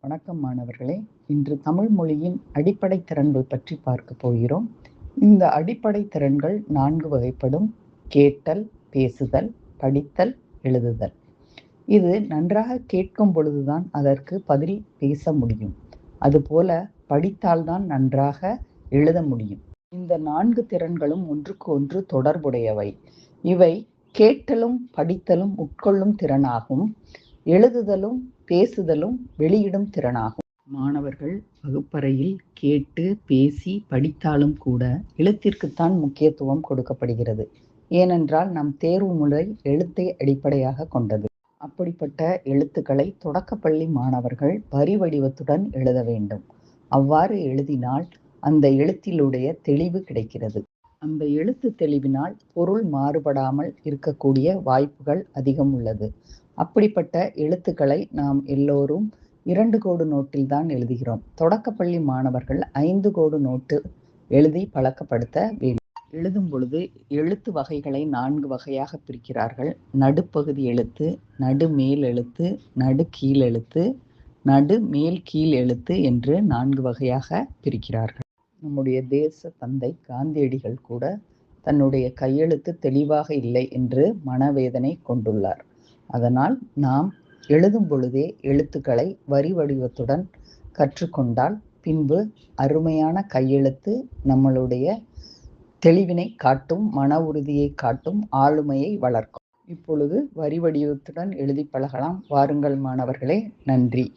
வணக்கம் மாணவர்களே. இன்று தமிழ் மொழியின் அடிப்படை திறன்கள் பற்றி பார்க்க போகிறோம். இந்த அடிப்படை திறன்கள் 4 வகைப்படும்: கேட்டல், பேசுதல், படித்தல், எழுதுதல். இது நன்றாக கேட்கும் பொழுதுதான் அதற்கு பதில் பேச முடியும். அதுபோல படித்தால்தான் நன்றாக எழுத முடியும். இந்த 4 திறன்களும் ஒன்றுக்கு ஒன்று தொடர்புடையவை. இவை கேட்டலும் படித்தலும் உட்கொள்ளும் திறனாகும். எழுதுதலும் பேசுதலும் வெளியிடும் திறனாகும். மாணவர்கள் வகுப்பறையில் கேட்டு பேசி படித்தாலும் கூட எழுத்திற்குத்தான் முக்கியத்துவம் கொடுக்கப்படுகிறது. ஏனென்றால் நம் தேர்வு முறை எழுத்தை அடிப்படையாக கொண்டது. அப்படிப்பட்ட எழுத்துக்களை தொடக்கப்பள்ளி மாணவர்கள் வரி வடிவத்துடன் எழுத வேண்டும். அவ்வாறு எழுதினால் அந்த எழுத்திலுடைய தெளிவு கிடைக்கிறது. அந்த எழுத்து தெளிவினால் பொருள் மாறுபடாமல் இருக்கக்கூடிய வாய்ப்புகள் அதிகம் உள்ளது. அப்படிப்பட்ட எழுத்துக்களை நாம் எல்லோரும் 2 கோடு நோட்டில் தான் எழுதுகிறோம். தொடக்கப்பள்ளி மாணவர்கள் 5 கோடு நோட்டு எழுதி பழக்கப்படுத்த வேண்டும். எழுதும் பொழுது எழுத்து வகைகளை 4 வகையாக பிரிக்கிறார்கள். நடுப்பகுதி எழுத்து, நடுமேல் எழுத்து, நடு கீழ் எழுத்து, நடு மேல் கீழ் எழுத்து என்று 4 வகையாக பிரிக்கிறார்கள். நம்முடைய தேச தந்தை காந்தியடிகள் கூட தன்னுடைய கையெழுத்து தெளிவாக இல்லை என்று மனவேதனை கொண்டுள்ளார். அதனால் நாம் எழுதும் பொழுதே எழுத்துக்களை வரி வடிவத்துடன் கற்றுக்கொண்டால் பின்பு அருமையான கையெழுத்து நம்மளுடைய தெளிவினை காட்டும், மன உறுதியை காட்டும், ஆளுமையை வளர்க்கும். இப்பொழுது வரி வடிவத்துடன் எழுதி பழகலாம். வாருங்கள் மாணவர்களே. நன்றி.